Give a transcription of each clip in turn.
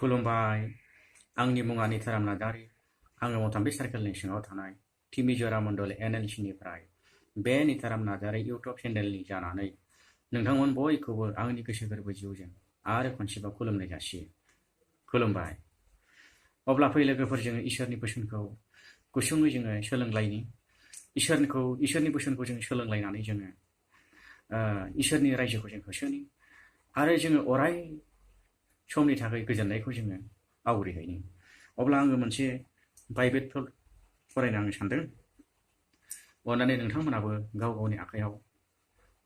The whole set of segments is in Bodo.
खुलुमबाय आंनि मुङा निताराम नार्जारी आङो मथाम्बिल सार्केलनि सिङाव थानाय तिमिजरा मण्डल N.E.L.C निफ्राय बे निताराम नार्जारी इउटुब चेनेलनि जानानै नोंथांमोन बयखौबो आंनि गोसो गोरबो जिउजों आरो खनसेबाव खुलुमनाय जासियो। खुलुमबाय। अब्ला फै लोगोफोर जोङो इसोरनि बोसोनखौ गुसुङै जोङो सोलोंलायनि इसोरनि बोसोनखौ जों सोलोंलायनानै जोङो इसोरनि रायजोखौ जों होसोनि आरो जोङो अराय समनि थाखाय गोजोननायखौ जोङो आवग्रिहैनि। अब्ला आङो मोनसे बाइबेल फरायनो आङो सानदों। अन्नानै नोंथांमोनाबो गाव गावनि आखायाव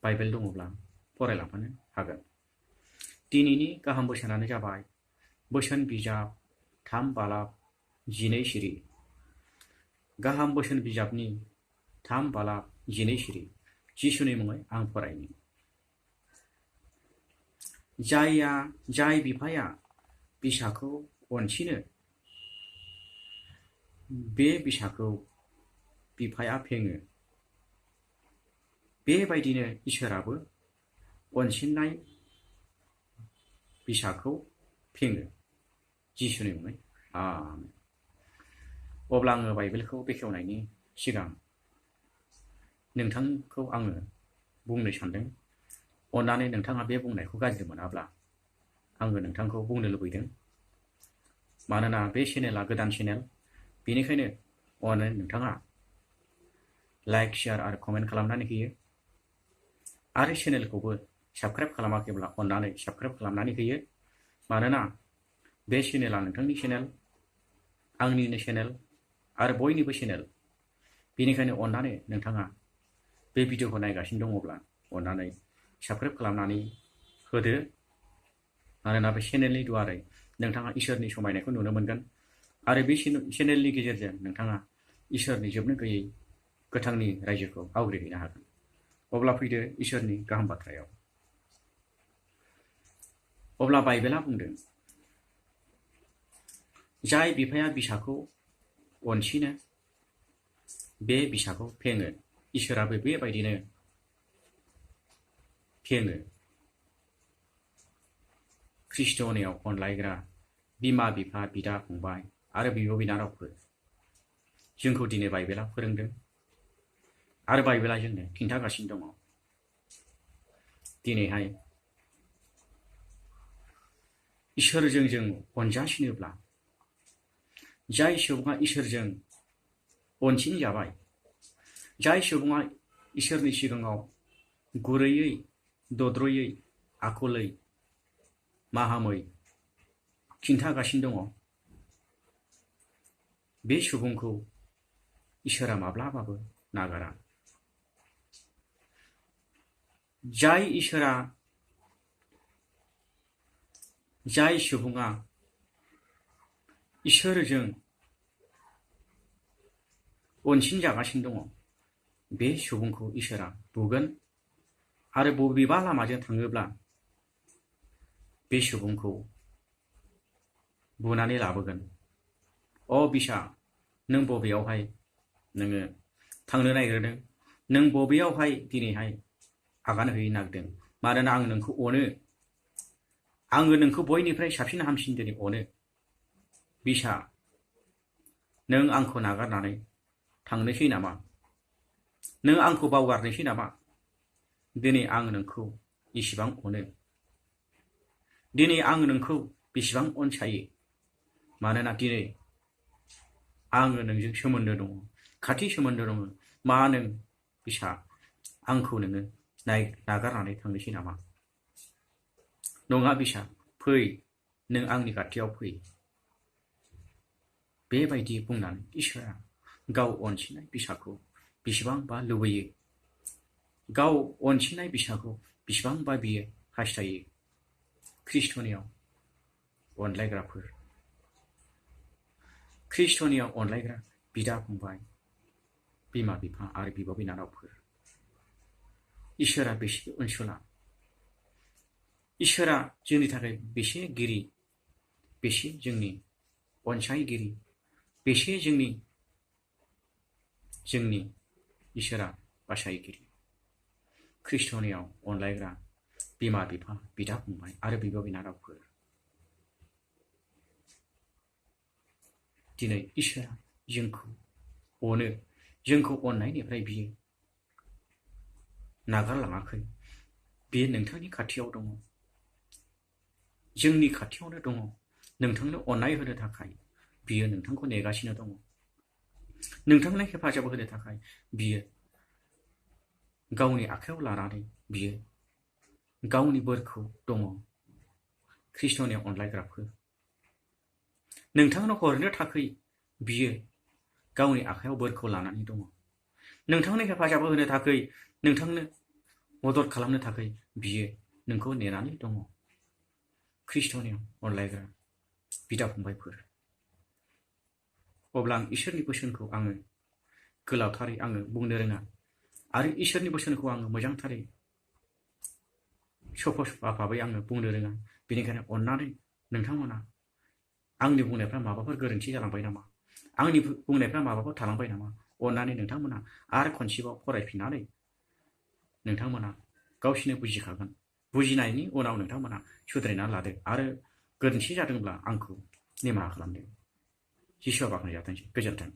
बाइबेल दङब्ला फरायलांफानो हागोन। दिनैनि गाहाम बोसोनानो जाबाय बोसोन बिजाब 3 बालाब 12 सिरि। गाहाम बोसोन बिजाबनि 3 बालाब 12 सिरि जिसुनि मुङै आं फरायनि। जाय बिफाया बिसाखौ अनसिनो बे बिसाखौ बिफाया फेङो, बेबायदिनो इसोराबो अनसिन्नाय बिसाखौ फेङो। जिसुनि मुङै आमेन। अब्ला आङो बाइबेलखौ बेखेवनायनि सिगां नोंथांखौ आङो बुंनो सानदों। अन्नानै नोंथाङा बे बुंनायखौ गाज्रि मोनाब्ला आङो नोंथांखौ बुंनो लुबैदों। मानोना बे चेनेला गोदान चेनेल, बेनिखायनो अन्नानै नोंथाङा लाइक, शेयार आरो कमेन्ट खालामनानै होयो। आरो चेनेलखौबो साबस्क्राइब खालामाखैब्ला अन्नानै साबस्क्राइब खालामनानै होयो। मानोना बे चेनेला नोंथांनि चेनेल, आंनिनो चेनेल आरो बयनिबो चेनेल। बेनिखायनो अन्नानै नोंथाङा बे भिडिअखौ नायगासिनो दङब्ला अन्नानै साबस्क्राइब खालामनानै होदो। मानोना बे चेनेलनि दुवारै नोंथाङा इसोरनि समायनायखौ नुनो मोनगोन आरो बे चेनेलनि गेजेरजों नोंथाङा इसोरनि जोबनो गैयै गोथांनि रायजोखौ आवग्रिहैनो हागोन। अब्ला फैदो इसोरनि गाहाम बाथ्रायाव। अब्ला बाइबेला बुंदों, जाय बिफाया बिसाखौ अनसिनो बे बिसाखौ फेङो, इसोराबो बेबायदिनो फेङो। क्रिस्ट'नियाव अनलायग्रा बिमा बिफा, बिदा फंबाय आरो बिब' बिनानावफोर, जोंखौ दिनै बाइबेला फोरोंदों आरो बाइबेला जोंनो खिन्थागासिनो दङ। दिनैहाय इसोरजों जों अनजासिनोब्ला, जाय सुबुङा इसोरजों अनसिनजाबाय, जाय सुबुङा इसोरनि सिगाङाव गुरैयै दद्रयै आखलै माहामै खिन्थागासिनो दङ, बे सुबुंखौ इसोरा माब्लाबाबो नागारा। जाय सुबुङा इसोरजों अनसिनजागासिनो दङ, बे सुबुंखौ इसोरा बुगोन आरो बबेबा लामाजों थाङोब्ला बे सुबुंखौ बुनानै लाबोगोन। अ बिसा, नों बबेयावहाय नोङो थांनो नागिरदों? नों बबेयावहाय दिनैहाय आगान होनो नागिरदों? मानोना आं नोंखौ अनो। आङो नोंखौ बयनिफ्राय साबसिन हामसिन दिनै अनो। बिसा, नों आंखौ नागारनानै थांनोसै नामा? नों आंखौ बावगारनोसै नामा? दिनै आं नोंखौ इसिबां अनो। दिनै आं नोंखौ बेसेबां अनसायो। मानोना दिनै आङो नोंजों सोमोन्दो दङ, खाथि सोमोन्दो दङ। मा नों बिसा आंखौ नोङो नागारनानै थांनोसै नामा? नङा बिसा, फै, नों आंनि खाथियाव फै। बेबायदि बुंनानै इसोरा गाव अनसिनाय बिसाखौ बेसेबांबा लुबैयो, गाव अनसिनाय बिसाखौ बेसेबांबा बियो हास्थायो। क्रिस्ट'नियाव अनलायग्राफोर, क्रिस्ट'नियाव अनलायग्रा बिदा फंबाय, बिमा बिफा आरो बिब' बिनानावफोर, इसोरा बेसे अनसुला, इसोरा जोंनि थाखाय बेसे गिरि, बेसे जोंनि अनसायगिरि, बेसे जोंनि इसोरा बासायगिरि। क्रिस्ट'नियाव अनलायग्रा बिमा बिफा, बिदा फंबाय आरो बिब' बिनानावफोर, दिनै इसोरा जोंखौ अनो, जोंखौ अननायनिफ्राय बियो नागारलाङाखै। बियो नोंथांनि खाथियाव दङ, जोंनि खाथियावनो दङ। नोंथांनो अननाय होनो थाखाय बियो नोंथांखौ नेगासिनो दङ। नोंथांनो हेफाजाब होनो थाखाय बियो गावनि आखायाव लानानै बियो गावनि बोरखौ दङ। ख्रिस्ट'नियाव अनलायग्राफोर, नोंथांनो हरनो थाखाय बियो गावनि आखायाव बोरखौ लानानै दङ। नोंथांनो हेफाजाब होनो थाखाय, नोंथांनो मदद खालामनो थाखाय बियो नोंखौ नेनानै दङ। ख्रिस्ट'नियाव अनलायग्रा बिदा फंबायफोर, अब्ला आं इसोरनि बोसोनखौ आङो गोलावथारै आङो बुंनो रोङा, आरो इसोरनि बोसोनखौ आङो मोजांथारै सफसफाबै आङो बुंनो रोङा। बेनिखायनो अननानै नोंथांमोना आंनि बुंनायफ्रा माबाफोर गोरोन्थि जालांबाय नामा, आंनि बुंनायफ्रा माबाफोर थालांबाय नामा, अननानै नोंथांमोना आरो खनसेबाव फरायफिननानै नोंथांमोना गावसिनो बुजिखागोन। बुजिनायनि उनाव नोंथांमोना सुद्रायना लादो, आरो गोरोन्थि जादोंब्ला आंखौ निमाहा खालामदो। जिसुआ बाख्नायजाथोंसै। गोजोन्थों।